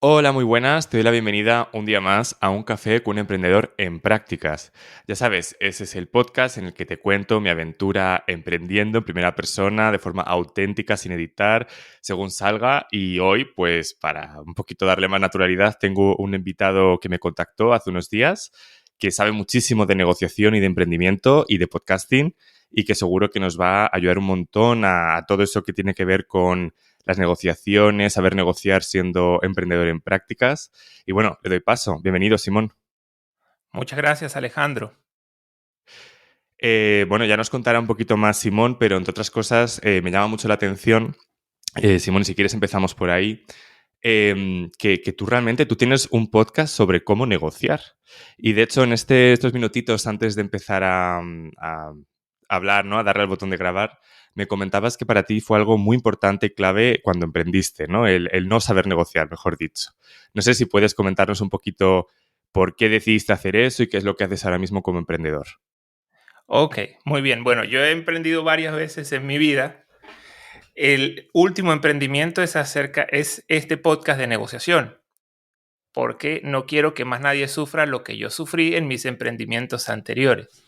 Hola, muy buenas. Te doy la bienvenida un día más a Un Café con un Emprendedor en Prácticas. Ya sabes, ese es el podcast en el que te cuento mi aventura emprendiendo en primera persona, de forma auténtica, sin editar, según salga. Y hoy, pues para un poquito darle más naturalidad, tengo un invitado que me contactó hace unos días, que sabe muchísimo de negociación y de emprendimiento y de podcasting, y que seguro que nos va a ayudar un montón a todo eso que tiene que ver con las negociaciones, saber negociar siendo emprendedor en prácticas. Y bueno, le doy paso. Bienvenido, Simón. Muchas gracias, Alejandro. Bueno, ya nos contará un poquito más Simón, pero entre otras cosas me llama mucho la atención, Simón, si quieres empezamos por ahí, que tú realmente tú tienes un podcast sobre cómo negociar. Y de hecho, en estos minutitos antes de empezar a hablar, ¿no? A darle al botón de grabar, me comentabas que para ti fue algo muy importante y clave cuando emprendiste, ¿no? El no saber negociar, mejor dicho. No sé si puedes comentarnos un poquito por qué decidiste hacer eso y qué es lo que haces ahora mismo como emprendedor. Ok, muy bien. Bueno, yo he emprendido varias veces en mi vida. El último emprendimiento es este podcast de negociación, porque no quiero que más nadie sufra lo que yo sufrí en mis emprendimientos anteriores.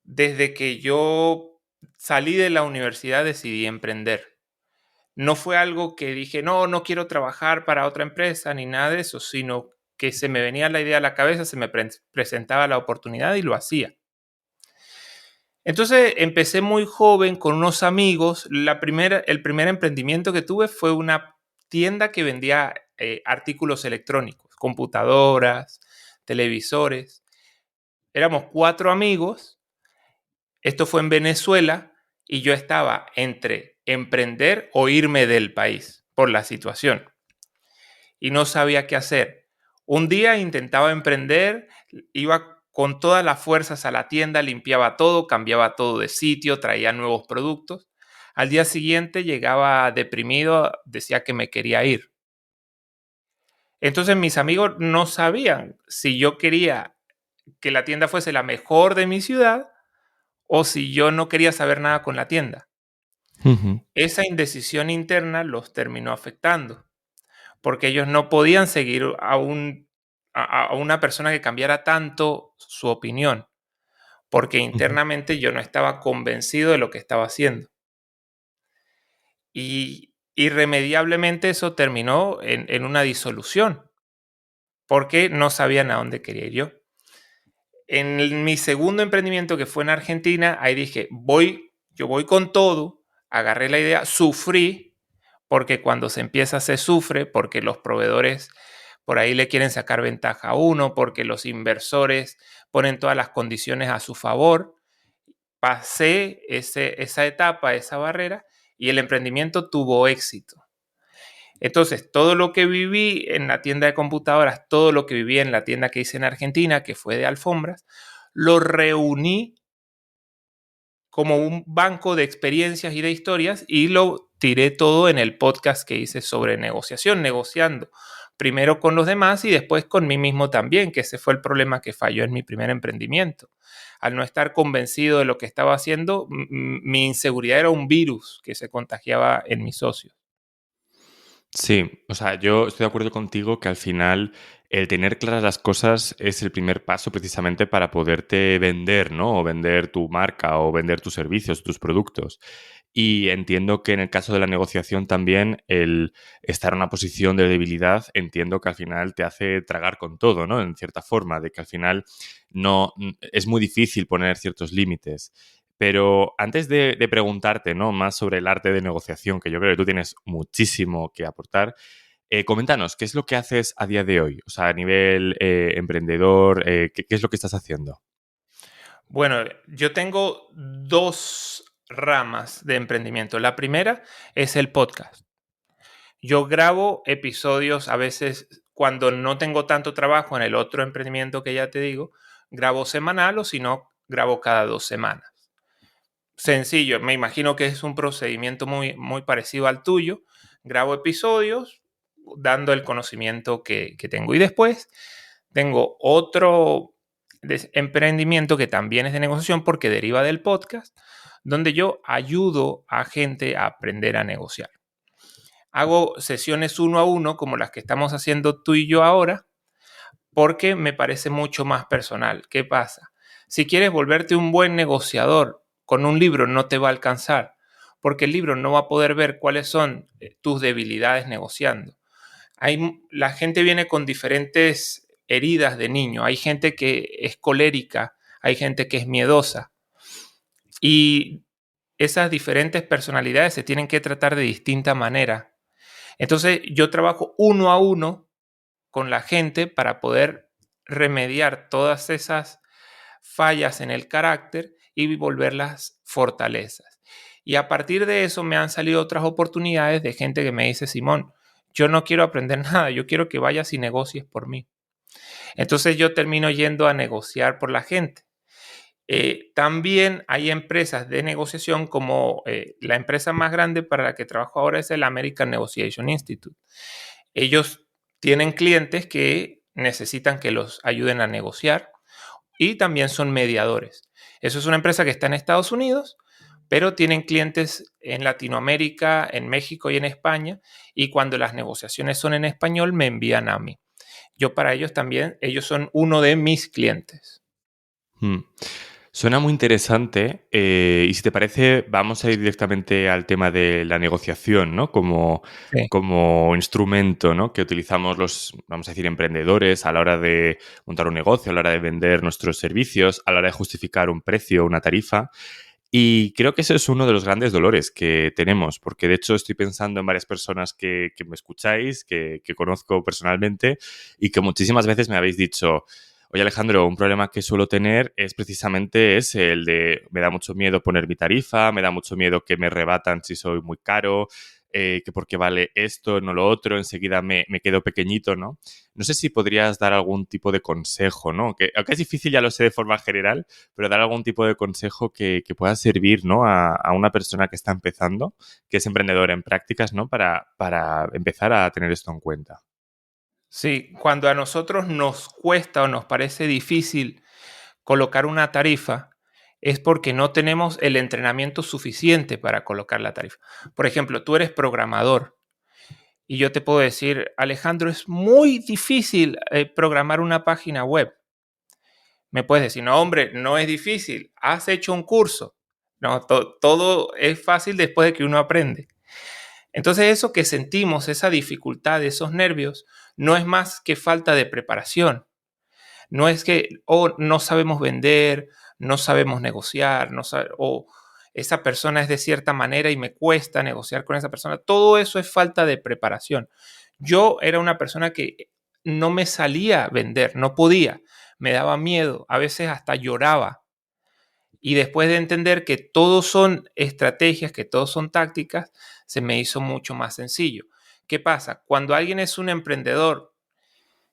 Desde que yo salí de la universidad decidí emprender. No fue algo que dije, no, no quiero trabajar para otra empresa ni nada de eso, sino que se me venía la idea a la cabeza, se me presentaba la oportunidad y lo hacía. Entonces empecé muy joven con unos amigos. El primer emprendimiento que tuve fue una tienda que vendía artículos electrónicos, computadoras, televisores. Éramos 4 amigos. Esto fue en Venezuela y yo estaba entre emprender o irme del país por la situación y no sabía qué hacer. Un día intentaba emprender, iba con todas las fuerzas a la tienda, limpiaba todo, cambiaba todo de sitio, traía nuevos productos. Al día siguiente llegaba deprimido, decía que me quería ir. Entonces mis amigos no sabían si yo quería que la tienda fuese la mejor de mi ciudad o si yo no quería saber nada con la tienda. Ujú, Esa indecisión interna los terminó afectando, porque ellos no podían seguir a una persona que cambiara tanto su opinión, porque ujú. internamente yo no estaba convencido de lo que estaba haciendo. Y irremediablemente eso terminó en una disolución, porque no sabían a dónde quería ir yo. Mi segundo emprendimiento, que fue en Argentina, ahí dije, yo voy con todo, agarré la idea, sufrí, porque cuando se empieza se sufre, porque los proveedores por ahí le quieren sacar ventaja a uno, porque los inversores ponen todas las condiciones a su favor. Pasé esa etapa, esa barrera, y el emprendimiento tuvo éxito. Entonces, todo lo que viví en la tienda de computadoras, todo lo que viví en la tienda que hice en Argentina, que fue de alfombras, lo reuní como un banco de experiencias y de historias y lo tiré todo en el podcast que hice sobre negociación, negociando primero con los demás y después con mí mismo también, que ese fue el problema que falló en mi primer emprendimiento. Al no estar convencido de lo que estaba haciendo, mi inseguridad era un virus que se contagiaba en mis socios. Sí, o sea, yo estoy de acuerdo contigo que al final el tener claras las cosas es el primer paso precisamente para poderte vender, ¿no? O vender tu marca o vender tus servicios, tus productos. Y entiendo que en el caso de la negociación también el estar en una posición de debilidad, entiendo que al final te hace tragar con todo, ¿no? En cierta forma, de que al final no es muy difícil poner ciertos límites. Pero antes de preguntarte, ¿no? Más sobre el arte de negociación, que yo creo que tú tienes muchísimo que aportar, coméntanos, ¿qué es lo que haces a día de hoy? O sea, a nivel emprendedor, ¿qué es lo que estás haciendo? Bueno, yo tengo dos ramas de emprendimiento. La primera es el podcast. Yo grabo episodios a veces cuando no tengo tanto trabajo en el otro emprendimiento que ya te digo, grabo semanal o si no, grabo cada 2 semanas. Sencillo, me imagino que es un procedimiento muy parecido al tuyo. Grabo episodios dando el conocimiento que tengo. Y después tengo otro emprendimiento que también es de negociación porque deriva del podcast, donde yo ayudo a gente a aprender a negociar. Hago sesiones 1 a 1 como las que estamos haciendo tú y yo ahora, porque me parece mucho más personal. ¿Qué pasa? Si quieres volverte un buen negociador, con un libro no te va a alcanzar, porque el libro no va a poder ver cuáles son tus debilidades negociando. La gente viene con diferentes heridas de niño. Hay gente que es colérica, hay gente que es miedosa. Y esas diferentes personalidades se tienen que tratar de distinta manera. Entonces yo trabajo 1 a 1 con la gente para poder remediar todas esas fallas en el carácter y volverlas fortalezas. Y a partir de eso me han salido otras oportunidades de gente que me dice, Simón, yo no quiero aprender nada, yo quiero que vayas y negocies por mí. Entonces yo termino yendo a negociar por la gente. También hay empresas de negociación como la empresa más grande para la que trabajo ahora es el American Negotiation Institute. Ellos tienen clientes que necesitan que los ayuden a negociar y también son mediadores. Eso es una empresa que está en Estados Unidos, pero tienen clientes en Latinoamérica, en México y en España, y cuando las negociaciones son en español me envían a mí. Yo para ellos también, ellos son uno de mis clientes. Mm. Suena muy interesante y si te parece vamos a ir directamente al tema de la negociación, ¿no? Sí. Como instrumento, ¿no? Que utilizamos los, vamos a decir, emprendedores a la hora de montar un negocio, a la hora de vender nuestros servicios, a la hora de justificar un precio, una tarifa. Y creo que ese es uno de los grandes dolores que tenemos, porque de hecho estoy pensando en varias personas que me escucháis, que conozco personalmente y que muchísimas veces me habéis dicho, oye Alejandro, un problema que suelo tener es precisamente ese, el de me da mucho miedo poner mi tarifa, me da mucho miedo que me rebatan si soy muy caro, que porque vale esto, no lo otro, enseguida me quedo pequeñito, ¿no? No sé si podrías dar algún tipo de consejo, ¿no? Que, aunque es difícil, ya lo sé de forma general, pero dar algún tipo de consejo que pueda servir, ¿no? A una persona que está empezando, que es emprendedora en prácticas, ¿no? Para empezar a tener esto en cuenta. Sí, cuando a nosotros nos cuesta o nos parece difícil colocar una tarifa, es porque no tenemos el entrenamiento suficiente para colocar la tarifa. Por ejemplo, tú eres programador y yo te puedo decir, Alejandro, es muy difícil programar una página web. Me puedes decir, no, hombre, no es difícil, has hecho un curso. No, todo es fácil después de que uno aprende. Entonces eso que sentimos, esa dificultad, esos nervios, no es más que falta de preparación. No es que no sabemos vender, no sabemos negociar, o esa persona es de cierta manera y me cuesta negociar con esa persona. Todo eso es falta de preparación. Yo era una persona que no me salía a vender, no podía, me daba miedo, a veces hasta lloraba. Y después de entender que todos son estrategias, que todos son tácticas, se me hizo mucho más sencillo. ¿Qué pasa? Cuando alguien es un emprendedor,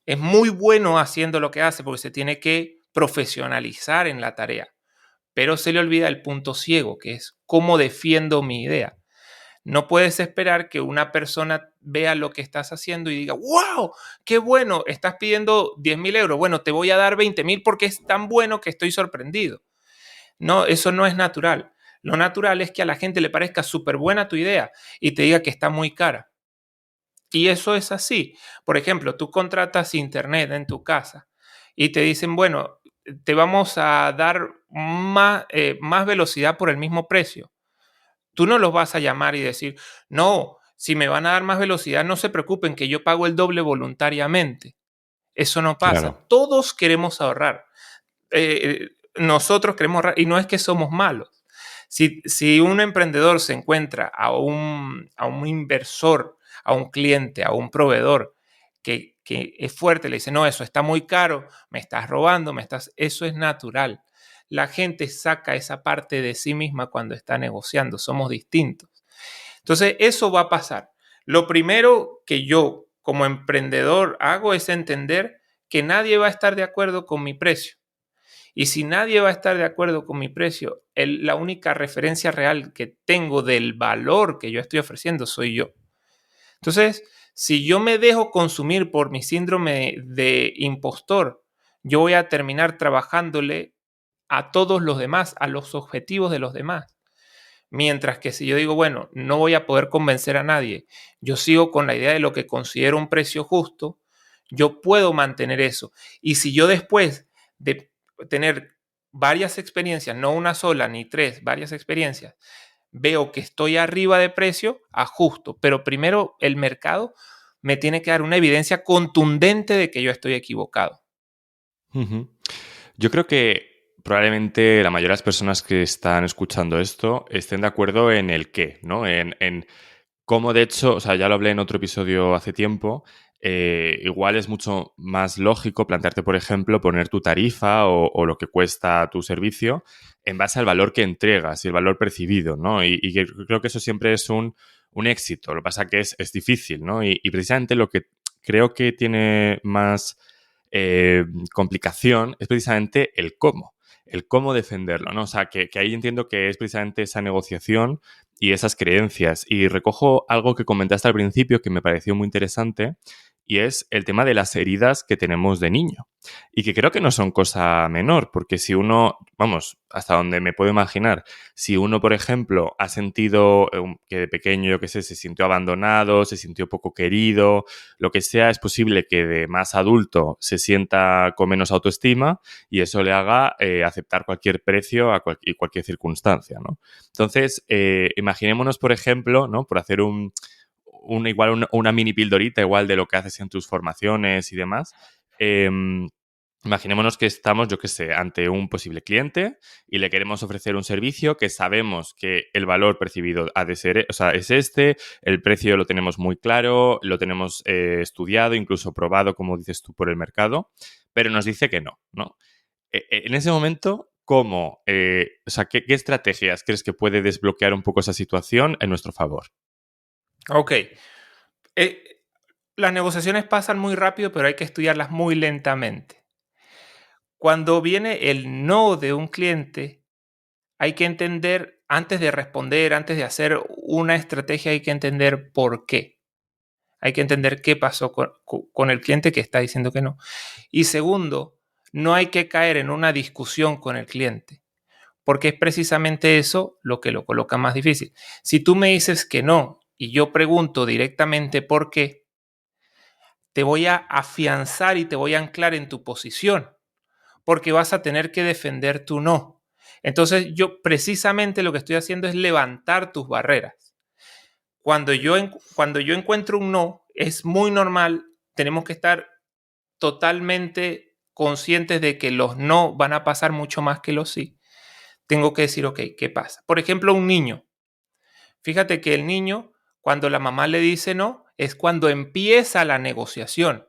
es muy bueno haciendo lo que hace porque se tiene que profesionalizar en la tarea, pero se le olvida el punto ciego, que es cómo defiendo mi idea. No puedes esperar que una persona vea lo que estás haciendo y diga, wow, qué bueno, estás pidiendo 10.000 euros. Bueno, te voy a dar 20.000 porque es tan bueno que estoy sorprendido. No, eso no es natural. Lo natural es que a la gente le parezca súper buena tu idea y te diga que está muy cara. Y eso es así. Por ejemplo, tú contratas internet en tu casa y te dicen, bueno, te vamos a dar más velocidad por el mismo precio. Tú no los vas a llamar y decir, no, si me van a dar más velocidad, no se preocupen que yo pago el doble voluntariamente. Eso no pasa. Claro. Todos queremos ahorrar. Nosotros queremos ahorrar y no es que somos malos. Si un emprendedor se encuentra a un inversor, a un cliente, a un proveedor que es fuerte, le dice, no, eso está muy caro, me estás robando, eso es natural. La gente saca esa parte de sí misma cuando está negociando, somos distintos. Entonces, eso va a pasar. Lo primero que yo como emprendedor hago es entender que nadie va a estar de acuerdo con mi precio. Y si nadie va a estar de acuerdo con mi precio, la única referencia real que tengo del valor que yo estoy ofreciendo soy yo. Entonces, si yo me dejo consumir por mi síndrome de impostor, yo voy a terminar trabajándole a todos los demás, a los objetivos de los demás. Mientras que si yo digo, bueno, no voy a poder convencer a nadie, yo sigo con la idea de lo que considero un precio justo, yo puedo mantener eso. Y si yo después de tener varias experiencias, no una sola ni tres, varias experiencias, veo que estoy arriba de precio, ajusto. Pero primero el mercado me tiene que dar una evidencia contundente de que yo estoy equivocado. Ujú. Yo creo que probablemente la mayoría de las personas que están escuchando esto estén de acuerdo en el qué, ¿no? En cómo, de hecho, o sea, ya lo hablé en otro episodio hace tiempo, igual es mucho más lógico plantearte, por ejemplo, poner tu tarifa o lo que cuesta tu servicio en base al valor que entregas y el valor percibido, ¿no? Y que creo que eso siempre es un éxito. Lo que pasa que es difícil, ¿no? Y precisamente lo que creo que tiene más complicación es precisamente el cómo defenderlo, ¿no? O sea, que ahí entiendo que es precisamente esa negociación y esas creencias. Y recojo algo que comentaste al principio que me pareció muy interesante y es el tema de las heridas que tenemos de niño. Y que creo que no son cosa menor, porque si uno, vamos, hasta donde me puedo imaginar, si uno, por ejemplo, ha sentido que de pequeño, yo qué sé, se sintió abandonado, se sintió poco querido, lo que sea, es posible que de más adulto se sienta con menos autoestima y eso le haga aceptar cualquier precio y cualquier circunstancia, ¿no? Entonces, imaginémonos, por ejemplo, ¿no? Por hacer una mini pildorita igual de lo que haces en tus formaciones y demás. Imaginémonos que estamos, yo qué sé, ante un posible cliente y le queremos ofrecer un servicio que sabemos que el valor percibido ha de ser, o sea, es este, el precio lo tenemos muy claro, lo tenemos estudiado, incluso probado, como dices tú, por el mercado, pero nos dice que no, ¿no? En ese momento, ¿cómo? O sea, ¿qué estrategias crees que puede desbloquear un poco esa situación en nuestro favor? Ok. Eh, las negociaciones pasan muy rápido, pero hay que estudiarlas muy lentamente. Cuando viene el no de un cliente, hay que entender, antes de responder, antes de hacer una estrategia, hay que entender por qué. Hay que entender qué pasó con el cliente que está diciendo que no. Y segundo, no hay que caer en una discusión con el cliente, porque es precisamente eso lo que lo coloca más difícil. Si tú me dices que no y yo pregunto directamente por qué, te voy a afianzar y te voy a anclar en tu posición, porque vas a tener que defender tu no. Entonces yo precisamente lo que estoy haciendo es levantar tus barreras. Cuando yo encuentro un no, es muy normal, tenemos que estar totalmente conscientes de que los no van a pasar mucho más que los sí. Tengo que decir, ok, ¿qué pasa? Por ejemplo, un niño. Fíjate que el niño, cuando la mamá le dice no, es cuando empieza la negociación.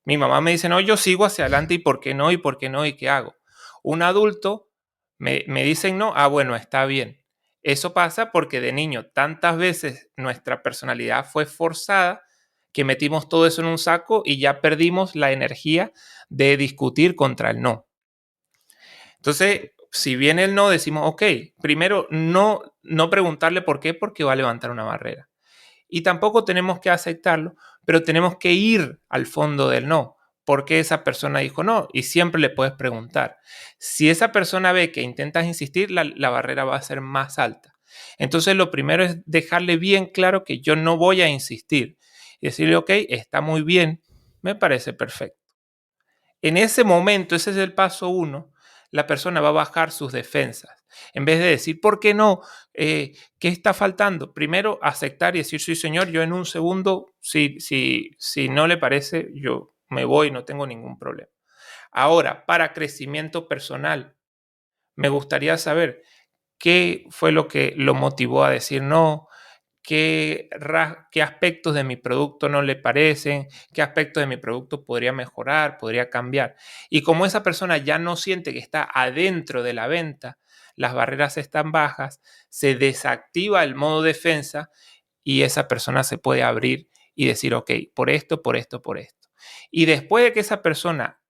Mi mamá me dice, no, yo sigo hacia adelante y por qué no, y por qué no, y qué hago. Un adulto me dicen no, ah, bueno, está bien. Eso pasa porque de niño tantas veces nuestra personalidad fue forzada que metimos todo eso en un saco y ya perdimos la energía de discutir contra el no. Entonces, si viene el no, decimos, ok, primero no preguntarle por qué, porque va a levantar una barrera. Y tampoco tenemos que aceptarlo, pero tenemos que ir al fondo del no. ¿Por qué esa persona dijo no? Y siempre le puedes preguntar. Si esa persona ve que intentas insistir, la barrera va a ser más alta. Entonces, lo primero es dejarle bien claro que yo no voy a insistir. Y decirle, ok, está muy bien, me parece perfecto. En ese momento, ese es el paso uno, la persona va a bajar sus defensas. En vez de decir, ¿por qué no? ¿Qué está faltando? Primero, aceptar y decir, sí, señor, yo en un segundo, si no le parece, yo me voy, no tengo ningún problema. Ahora, para crecimiento personal, me gustaría saber qué fue lo que lo motivó a decir no, qué aspectos de mi producto no le parecen, qué aspectos de mi producto podría mejorar, podría cambiar. Y como esa persona ya no siente que está adentro de la venta, las barreras están bajas, se desactiva el modo defensa y esa persona se puede abrir y decir, ok, por esto, por esto, por esto. Y después de que esa persona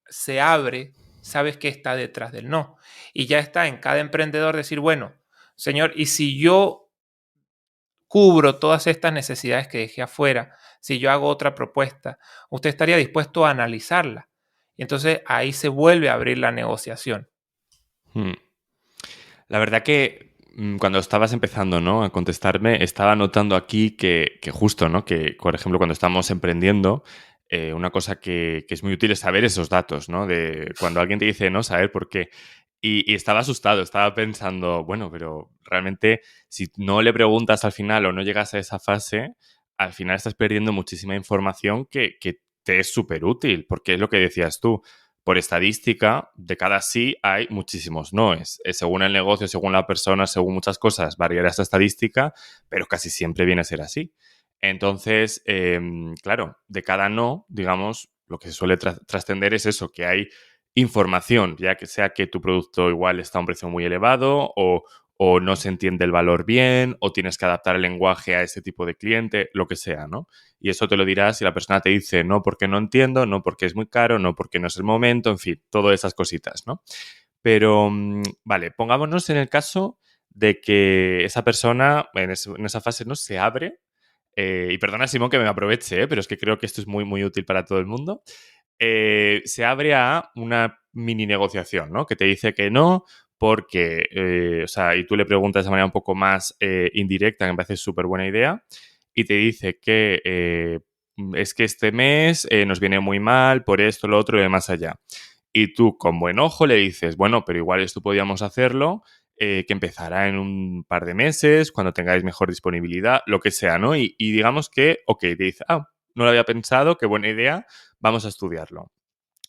se abre, sabes que está detrás del no. Y ya está en cada emprendedor decir, bueno, señor, ¿y si yo cubro todas estas necesidades que dejé afuera, si yo hago otra propuesta, usted estaría dispuesto a analizarla? Y entonces ahí se vuelve a abrir la negociación. Hmm. La verdad que cuando estabas empezando, ¿no?, a contestarme, estaba notando aquí que justo, ¿no?, que, por ejemplo, cuando estamos emprendiendo, una cosa que es muy útil es saber esos datos, ¿no? De cuando alguien te dice no, saber por qué. Y estaba asustado, estaba pensando, bueno, pero realmente si no le preguntas al final o no llegas a esa fase, al final estás perdiendo muchísima información que te es súper útil, porque es lo que decías tú. Por estadística, de cada sí hay muchísimos noes. Según el negocio, según la persona, según muchas cosas, variará esta estadística, pero casi siempre viene a ser así. Entonces, claro, de cada no, digamos, lo que se suele trascender es eso, que hay información, ya que sea que tu producto igual está a un precio muy elevado o no se entiende el valor bien o tienes que adaptar el lenguaje a ese tipo de cliente, lo que sea, ¿no? Y eso te lo dirás si la persona te dice no porque no entiendo, no porque es muy caro, no porque no es el momento, en fin, todas esas cositas, ¿no? Pero, vale, pongámonos en el caso de que esa persona en esa fase no se abre. Y perdona, Simón, que me aproveche, pero es que creo que esto es muy, muy útil para todo el mundo. Se abre a una mini negociación, ¿no? Que te dice que no, porque, o sea, y tú le preguntas de manera un poco más indirecta, que me parece súper buena idea, y te dice que es que este mes nos viene muy mal por esto, lo otro y de más allá. Y tú, con buen ojo, le dices, bueno, pero igual esto podíamos hacerlo, que empezará en un par de meses, cuando tengáis mejor disponibilidad, lo que sea, ¿no? Y digamos que, ok, te dice, no lo había pensado, qué buena idea, vamos a estudiarlo.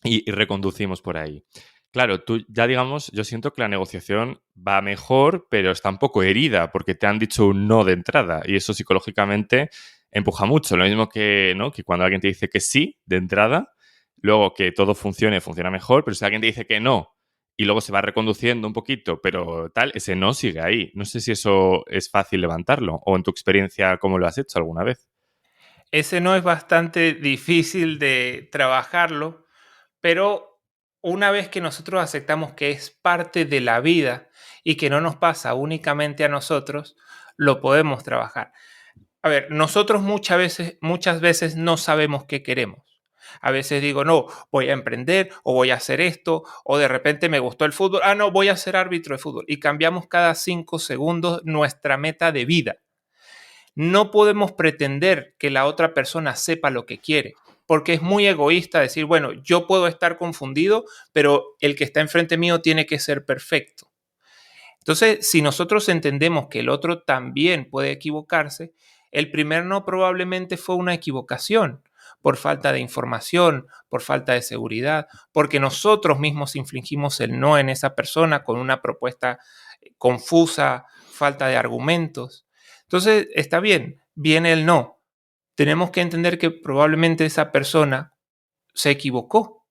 Y reconducimos por ahí. Claro, tú ya digamos, yo siento que la negociación va mejor, pero está un poco herida porque te han dicho un no de entrada y eso psicológicamente empuja mucho. Lo mismo que, ¿no?, que cuando alguien te dice que sí de entrada, luego que todo funcione, funciona mejor, pero si alguien te dice que no y luego se va reconduciendo un poquito, pero tal, ese no sigue ahí. No sé si eso es fácil levantarlo o en tu experiencia, ¿cómo lo has hecho alguna vez? Ese no es bastante difícil de trabajarlo, pero una vez que nosotros aceptamos que es parte de la vida y que no nos pasa únicamente a nosotros, lo podemos trabajar. A ver, nosotros muchas veces no sabemos qué queremos. A veces digo, no, voy a emprender o voy a hacer esto, o de repente me gustó el fútbol, no, voy a ser árbitro de fútbol. Y cambiamos cada 5 segundos nuestra meta de vida. No podemos pretender que la otra persona sepa lo que quiere, porque es muy egoísta decir, bueno, yo puedo estar confundido, pero el que está enfrente mío tiene que ser perfecto. Entonces, si nosotros entendemos que el otro también puede equivocarse, el primer no probablemente fue una equivocación por falta de información, por falta de seguridad, porque nosotros mismos infligimos el no en esa persona con una propuesta confusa, falta de argumentos. Entonces, está bien, viene el no. Tenemos que entender que probablemente esa persona se equivocó.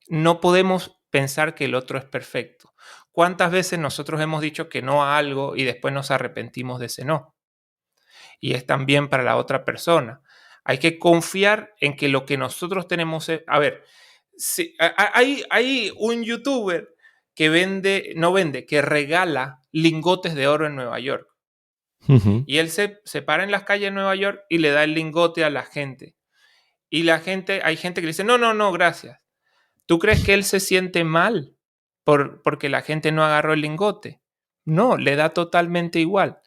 No podemos pensar que el otro es perfecto. ¿Cuántas veces nosotros hemos dicho que no a algo y después nos arrepentimos de ese no? Y es también para la otra persona. Hay que confiar en que lo que nosotros tenemos es... A ver, hay un youtuber que vende, no vende, que regala lingotes de oro en Nueva York. Ujú. Y él se para en las calles de Nueva York y le da el lingote a la gente. Y la gente, hay gente que le dice, no, no, no, gracias. ¿Tú crees que él se siente mal porque la gente no agarró el lingote? No, le da totalmente igual.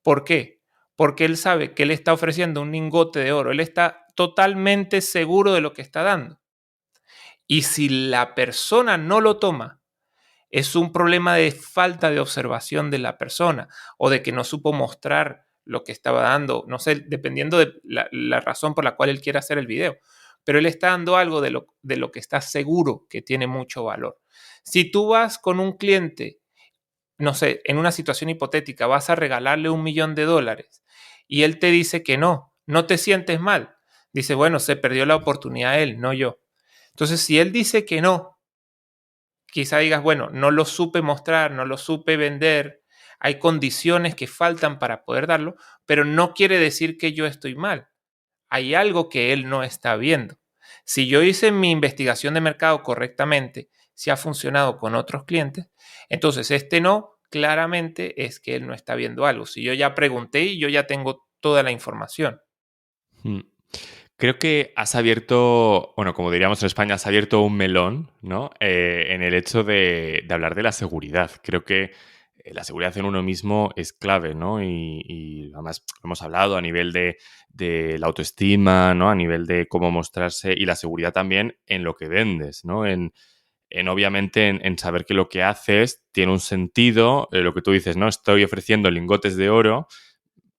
¿Por qué? Porque él sabe que él está ofreciendo un lingote de oro. Él está totalmente seguro de lo que está dando. Y si la persona no lo toma, es un problema de falta de observación de la persona o de que no supo mostrar lo que estaba dando, no sé, dependiendo de la razón por la cual él quiere hacer el video. Pero él está dando algo de lo que está seguro que tiene mucho valor. Si tú vas con un cliente, no sé, en una situación hipotética, vas a regalarle $1.000.000 y él te dice que no, no te sientes mal. Dice, bueno, se perdió la oportunidad él, no yo. Entonces, si él dice que no, quizá digas, bueno, no lo supe mostrar, no lo supe vender, hay condiciones que faltan para poder darlo, pero no quiere decir que yo estoy mal. Hay algo que él no está viendo. Si yo hice mi investigación de mercado correctamente, si ha funcionado con otros clientes, entonces este no claramente es que él no está viendo algo. Si yo ya pregunté y yo ya tengo toda la información. Mm. Creo que has abierto, bueno, como diríamos en España, has abierto un melón, ¿no? En el hecho de hablar de la seguridad. Creo que la seguridad en uno mismo es clave, ¿no? Y además lo hemos hablado a nivel de la autoestima, ¿no? A nivel de cómo mostrarse y la seguridad también en lo que vendes, ¿no? En obviamente en saber que lo que haces tiene un sentido, lo que tú dices, ¿no? Estoy ofreciendo lingotes de oro,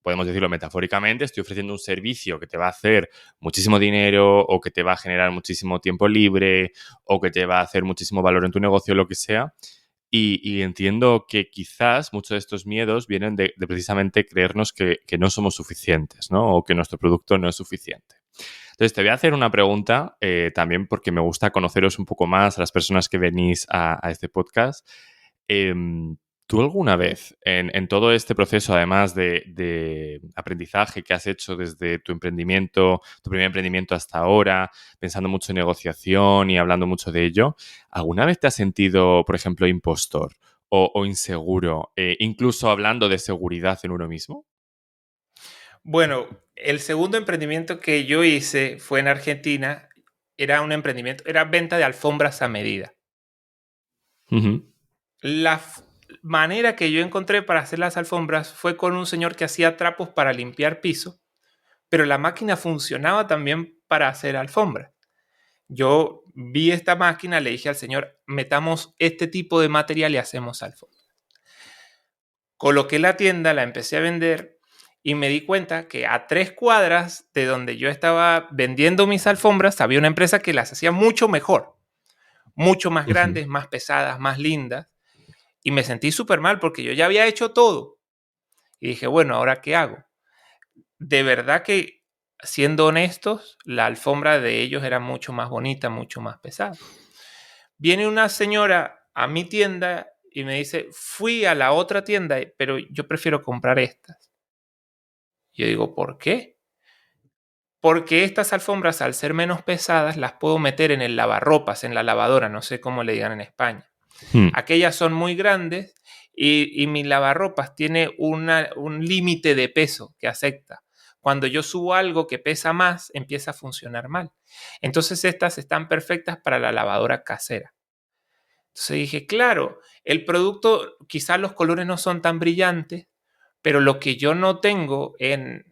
podemos decirlo metafóricamente, estoy ofreciendo un servicio que te va a hacer muchísimo dinero o que te va a generar muchísimo tiempo libre o que te va a hacer muchísimo valor en tu negocio, lo que sea. Y entiendo que quizás muchos de estos miedos vienen de precisamente creernos que no somos suficientes, ¿no? O que nuestro producto no es suficiente. Entonces, te voy a hacer una pregunta también porque me gusta conoceros un poco más a las personas que venís a este podcast. ¿Tú alguna vez en todo este proceso, además de aprendizaje que has hecho desde tu emprendimiento, tu primer emprendimiento hasta ahora, pensando mucho en negociación y hablando mucho de ello, alguna vez te has sentido, por ejemplo, impostor o inseguro, incluso hablando de seguridad en uno mismo? Bueno, el segundo emprendimiento que yo hice fue en Argentina. Era un emprendimiento, era venta de alfombras a medida. Ujú, La manera que yo encontré para hacer las alfombras fue con un señor que hacía trapos para limpiar piso, pero la máquina funcionaba también para hacer alfombras. Yo vi esta máquina, le dije al señor, metamos este tipo de material y hacemos alfombras. Coloqué la tienda, la empecé a vender y me di cuenta que a 3 cuadras de donde yo estaba vendiendo mis alfombras había una empresa que las hacía mucho mejor, mucho más ujú. grandes, más pesadas, más lindas. Y me sentí súper mal porque yo ya había hecho todo. Y dije, bueno, ¿ahora qué hago? De verdad que, siendo honestos, la alfombra de ellos era mucho más bonita, mucho más pesada. Viene una señora a mi tienda y me dice, fui a la otra tienda, pero yo prefiero comprar estas. Yo digo, ¿por qué? Porque estas alfombras, al ser menos pesadas, las puedo meter en el lavarropas, en la lavadora, no sé cómo le digan en España. Hmm. Aquellas son muy grandes y mi lavarropas tiene un límite de peso que acepta. Cuando yo subo algo que pesa más, empieza a funcionar mal. Entonces estas están perfectas para la lavadora casera. Entonces dije, claro, el producto, quizás los colores no son tan brillantes, pero lo que yo no tengo en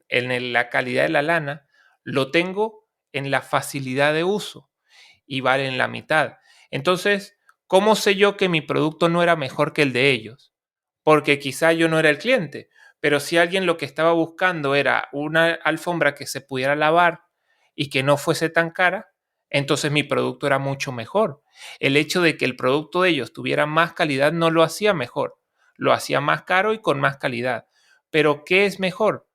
la calidad de la lana, lo tengo en la facilidad de uso y valen la mitad. Entonces, ¿cómo sé yo que mi producto no era mejor que el de ellos? Porque quizá yo no era el cliente, pero si alguien lo que estaba buscando era una alfombra que se pudiera lavar y que no fuese tan cara, entonces mi producto era mucho mejor. El hecho de que el producto de ellos tuviera más calidad no lo hacía mejor, lo hacía más caro y con más calidad. Pero ¿qué es mejor?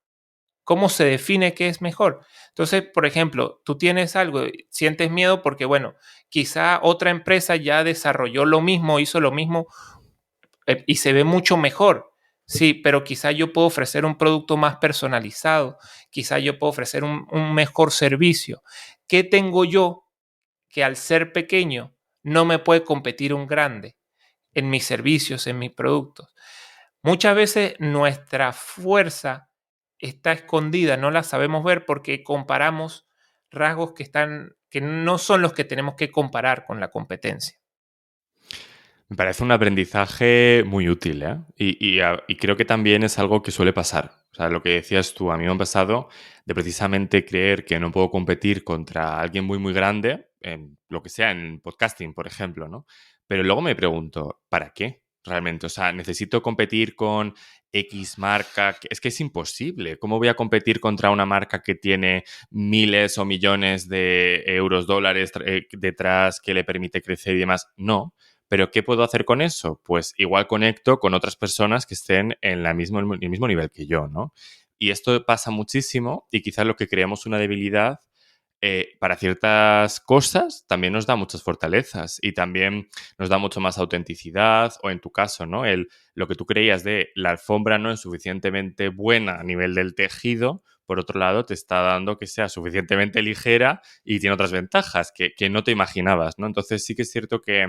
¿Cómo se define qué es mejor? Entonces, por ejemplo, tú tienes algo, sientes miedo porque, bueno, quizá otra empresa ya desarrolló lo mismo, hizo lo mismo y se ve mucho mejor. Sí, pero quizá yo puedo ofrecer un producto más personalizado, quizá yo puedo ofrecer un mejor servicio. ¿Qué tengo yo que al ser pequeño no me puede competir un grande en mis servicios, en mis productos? Muchas veces nuestra fuerza está escondida, no la sabemos ver porque comparamos rasgos que no son los que tenemos que comparar con la competencia. Me parece un aprendizaje muy útil, ¿eh? Y creo que también es algo que suele pasar. O sea, lo que decías tú, a mí me ha pasado de precisamente creer que no puedo competir contra alguien muy, muy grande, en lo que sea, en podcasting, por ejemplo, ¿no? Pero luego me pregunto, ¿para qué realmente? O sea, necesito competir con X marca. Es que es imposible. ¿Cómo voy a competir contra una marca que tiene miles o millones de euros, dólares detrás, que le permite crecer y demás? No. ¿Pero qué puedo hacer con eso? Pues igual conecto con otras personas que estén en el mismo nivel que yo, ¿no? Y esto pasa muchísimo y quizás lo que creemos una debilidad para ciertas cosas también nos da muchas fortalezas y también nos da mucho más autenticidad o en tu caso, ¿no? Lo que tú creías de la alfombra no es suficientemente buena a nivel del tejido, por otro lado te está dando que sea suficientemente ligera y tiene otras ventajas que no te imaginabas, ¿no? Entonces sí que es cierto que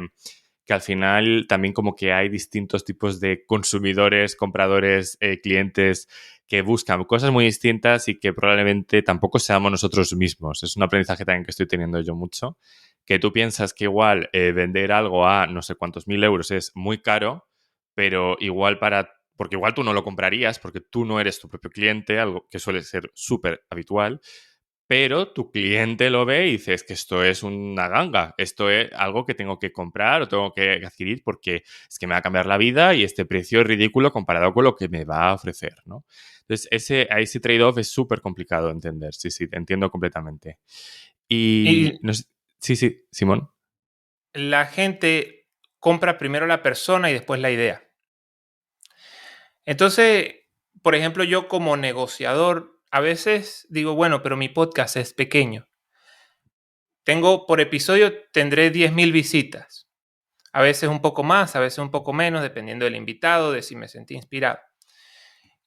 al final también como que hay distintos tipos de consumidores, compradores, clientes que buscan cosas muy distintas y que probablemente tampoco seamos nosotros mismos. Es un aprendizaje también que estoy teniendo yo mucho, que tú piensas que igual vender algo a no sé cuántos mil euros es muy caro, pero igual porque igual tú no lo comprarías porque tú no eres tu propio cliente, algo que suele ser súper habitual, pero tu cliente lo ve y dice, es que esto es una ganga, esto es algo que tengo que comprar o tengo que adquirir porque es que me va a cambiar la vida y este precio es ridículo comparado con lo que me va a ofrecer, ¿no? Entonces, ese trade-off es súper complicado de entender. Sí, sí, te entiendo completamente. Y, Y no sé- sí, sí, Simón. la gente compra primero la persona y después la idea. Entonces, por ejemplo, yo como negociador, a veces digo, bueno, pero mi podcast es pequeño. Por episodio tendré 10.000 visitas. A veces un poco más, a veces un poco menos, dependiendo del invitado, de si me sentí inspirado.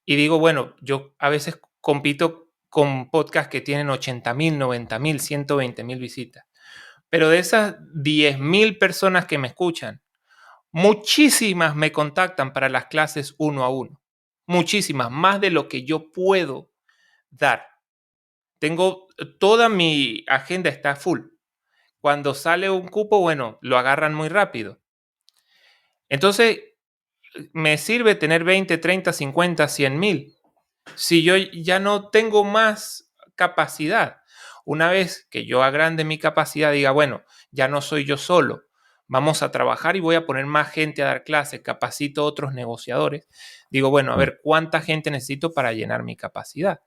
Y digo, bueno, yo a veces compito con podcasts que tienen 80.000, 90.000, 120.000 visitas. Pero de esas 10.000 personas que me escuchan, muchísimas me contactan para las clases uno a uno. Muchísimas, más de lo que yo puedo dar. Toda mi agenda está full. Cuando sale un cupo, bueno, lo agarran muy rápido. Entonces, me sirve tener 20, 30, 50, 100.000. Si yo ya no tengo más capacidad, una vez que yo agrande mi capacidad, diga, bueno, ya no soy yo solo, vamos a trabajar y voy a poner más gente a dar clases, capacito a otros negociadores, digo, bueno, a Mm. ver cuánta gente necesito para llenar mi capacidad.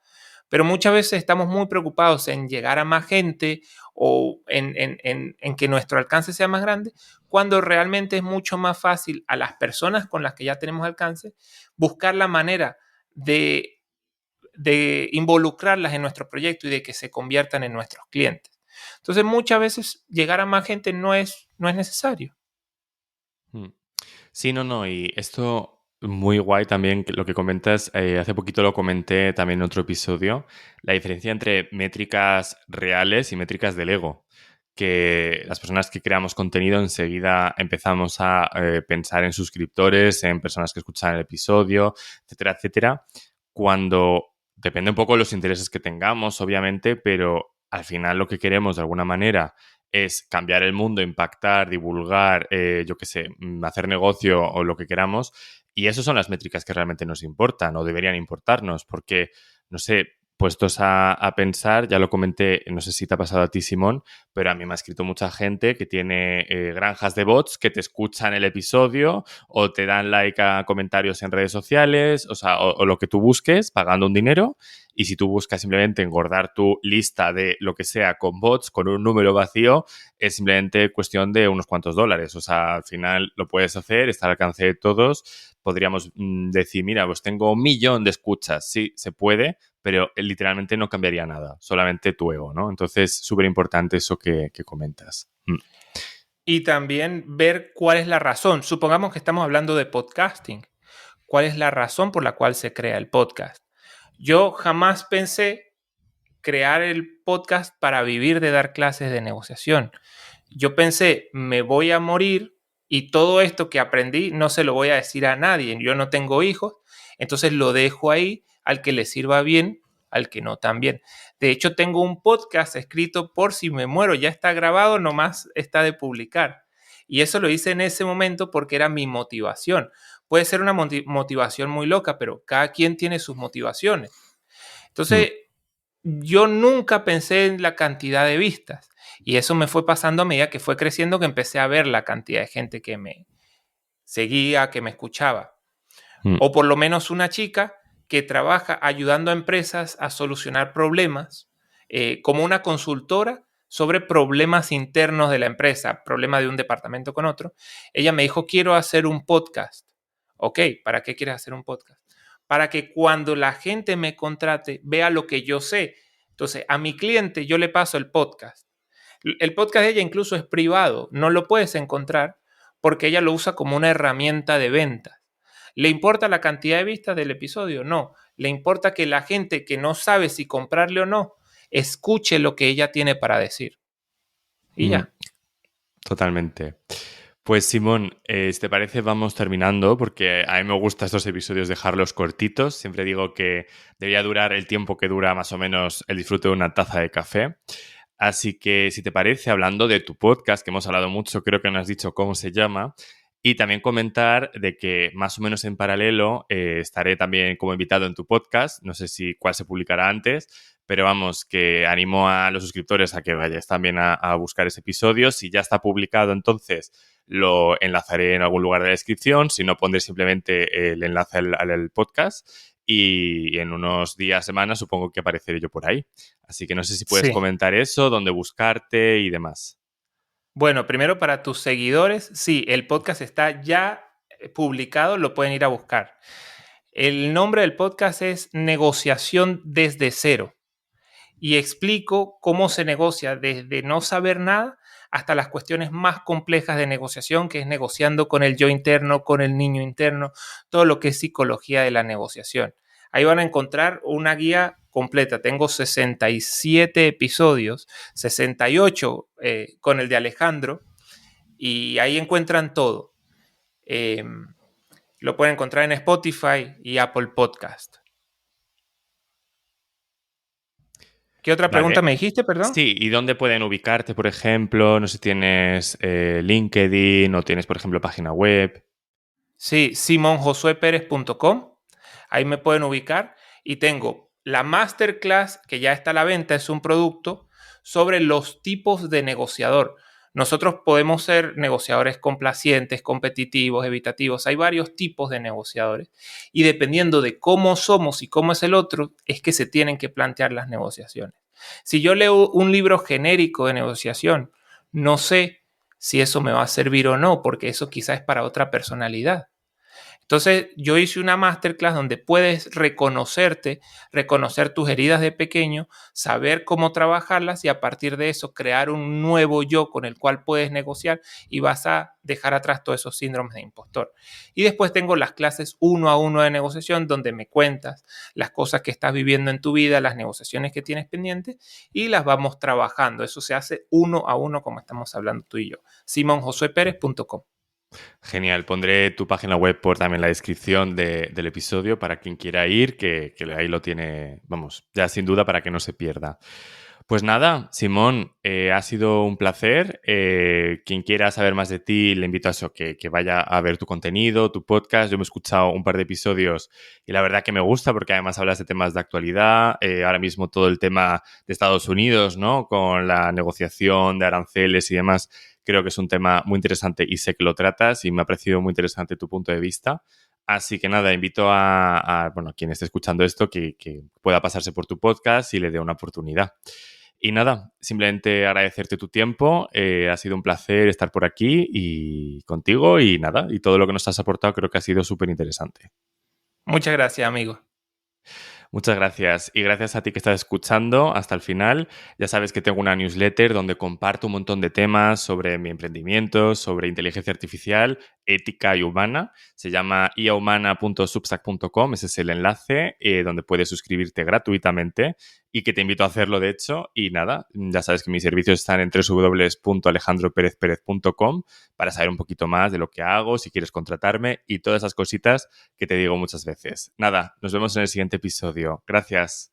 Pero muchas veces estamos muy preocupados en llegar a más gente o en que nuestro alcance sea más grande, cuando realmente es mucho más fácil a las personas con las que ya tenemos alcance buscar la manera de involucrarlas en nuestro proyecto y de que se conviertan en nuestros clientes. Entonces, muchas veces llegar a más gente no es necesario. Mm. Sí, no, no, y esto muy guay también lo que comentas, hace poquito lo comenté también en otro episodio, la diferencia entre métricas reales y métricas del ego, que las personas que creamos contenido enseguida empezamos a pensar en suscriptores, en personas que escuchan el episodio, etcétera, etcétera, cuando depende un poco de los intereses que tengamos, obviamente, pero al final lo que queremos de alguna manera es cambiar el mundo, impactar, divulgar, yo qué sé, hacer negocio o lo que queramos. Y esas son las métricas que realmente nos importan o deberían importarnos, porque, no sé, puestos a pensar, ya lo comenté, no sé si te ha pasado a ti, Simón, pero a mí me ha escrito mucha gente que tiene granjas de bots que te escuchan el episodio o te dan like a comentarios en redes sociales, o sea, o lo que tú busques pagando un dinero. Y si tú buscas simplemente engordar tu lista de lo que sea con bots, con un número vacío, es simplemente cuestión de unos cuantos dólares. O sea, al final lo puedes hacer, está al alcance de todos. Podríamos decir, mira, pues tengo 1.000.000 de escuchas. Sí, se puede, pero literalmente no cambiaría nada, solamente tu ego, ¿no? Entonces, súper importante eso que comentas. Y también ver cuál es la razón. Supongamos que estamos hablando de podcasting. ¿Cuál es la razón por la cual se crea el podcast? Yo jamás pensé crear el podcast para vivir de dar clases de negociación. Yo pensé, me voy a morir y todo esto que aprendí no se lo voy a decir a nadie. Yo no tengo hijos, entonces lo dejo ahí al que le sirva bien, al que no también. De hecho, tengo un podcast escrito por si me muero, ya está grabado, nomás está de publicar. Y eso lo hice en ese momento porque era mi motivación. Puede ser una motivación muy loca, pero cada quien tiene sus motivaciones. Mm, Entonces, yo nunca pensé en la cantidad de vistas. Y eso me fue pasando a medida que fue creciendo, que empecé a ver la cantidad de gente que me seguía, que me escuchaba. mm, O por lo menos una chica que trabaja ayudando a empresas a solucionar problemas, como una consultora sobre problemas internos de la empresa, problema de un departamento con otro. Ella me dijo, quiero hacer un podcast. Ok, ¿para qué quieres hacer un podcast? Para que cuando la gente me contrate vea lo que yo sé. Entonces, a mi cliente yo le paso el podcast. El podcast de ella incluso es privado, no lo puedes encontrar porque ella lo usa como una herramienta de venta. ¿Le importa la cantidad de vistas del episodio? No. Le importa que la gente que no sabe si comprarle o no, escuche lo que ella tiene para decir. Y mm, ya. totalmente. Pues Simón, si te parece, vamos terminando porque a mí me gusta estos episodios dejarlos cortitos. Siempre digo que debería durar el tiempo que dura más o menos el disfrute de una taza de café. Así que, si te parece, hablando de tu podcast, que hemos hablado mucho, creo que no has dicho cómo se llama, Y también comentar de que más o menos en paralelo estaré también como invitado en tu podcast. No sé si cuál se publicará antes, pero vamos, que animo a los suscriptores a que vayáis también a buscar ese episodio. Si ya está publicado, entonces lo enlazaré en algún lugar de la descripción. Si no, pondré simplemente el enlace al podcast. Y en unos días, semanas, supongo que apareceré yo por ahí. Así que no sé si puedes Sí. comentar eso, dónde buscarte y demás. Bueno, primero para tus seguidores, sí, el podcast está ya publicado, lo pueden ir a buscar. El nombre del podcast es Negociación desde cero y explico cómo se negocia desde no saber nada hasta las cuestiones más complejas de negociación, que es negociando con el yo interno, con el niño interno, todo lo que es psicología de la negociación. Ahí van a encontrar una guía completa. Tengo 67 episodios, 68 con el de Alejandro, y ahí encuentran todo. Eh, lo pueden encontrar en Spotify y Apple Podcast. ¿Qué otra pregunta Vale. me dijiste, perdón? Sí, ¿y dónde pueden ubicarte, por ejemplo? No sé si tienes LinkedIn o tienes, por ejemplo, página web. Sí, simonjosueperez.com. Ahí me pueden ubicar y tengo la masterclass que ya está a la venta, es un producto sobre los tipos de negociador. Nosotros podemos ser negociadores complacientes, competitivos, evitativos. Hay varios tipos de negociadores y dependiendo de cómo somos y cómo es el otro, es que se tienen que plantear las negociaciones. Si yo leo un libro genérico de negociación, no sé si eso me va a servir o no, porque eso quizás es para otra personalidad. Entonces, yo hice una masterclass donde puedes reconocerte, reconocer tus heridas de pequeño, saber cómo trabajarlas y a partir de eso crear un nuevo yo con el cual puedes negociar y vas a dejar atrás todos esos síndromes de impostor. Y después tengo las clases uno a uno de negociación donde me cuentas las cosas que estás viviendo en tu vida, las negociaciones que tienes pendientes y las vamos trabajando. Eso se hace uno a uno como estamos hablando tú y yo. simonjosueperez.com. Genial, pondré tu página web por también la descripción del episodio para quien quiera ir, que ahí lo tiene, vamos, ya sin duda para que no se pierda. Pues nada, Simón, ha sido un placer. Quien quiera saber más de ti, le invito a eso, que vaya a ver tu contenido, tu podcast. Yo me he escuchado un par de episodios y la verdad que me gusta porque además hablas de temas de actualidad. Ahora mismo todo el tema de Estados Unidos, ¿no? Con la negociación de aranceles y demás, creo que es un tema muy interesante y sé que lo tratas y me ha parecido muy interesante tu punto de vista. Así que nada, invito bueno, quien esté escuchando esto que pueda pasarse por tu podcast y le dé una oportunidad. Y nada, simplemente agradecerte tu tiempo. Ha sido un placer estar por aquí y contigo y nada, y todo lo que nos has aportado creo que ha sido súper interesante. Muchas gracias, amigo. Muchas gracias. Y gracias a ti que estás escuchando hasta el final. Ya sabes que tengo una newsletter donde comparto un montón de temas sobre mi emprendimiento, sobre inteligencia artificial, ética y humana. Se llama iahumana.substack.com. Ese es el enlace donde puedes suscribirte gratuitamente y que te invito a hacerlo, de hecho. Y nada, ya sabes que mis servicios están en www.alejandroperezperez.com para saber un poquito más de lo que hago, si quieres contratarme y todas esas cositas que te digo muchas veces. Nada, nos vemos en el siguiente episodio. Gracias.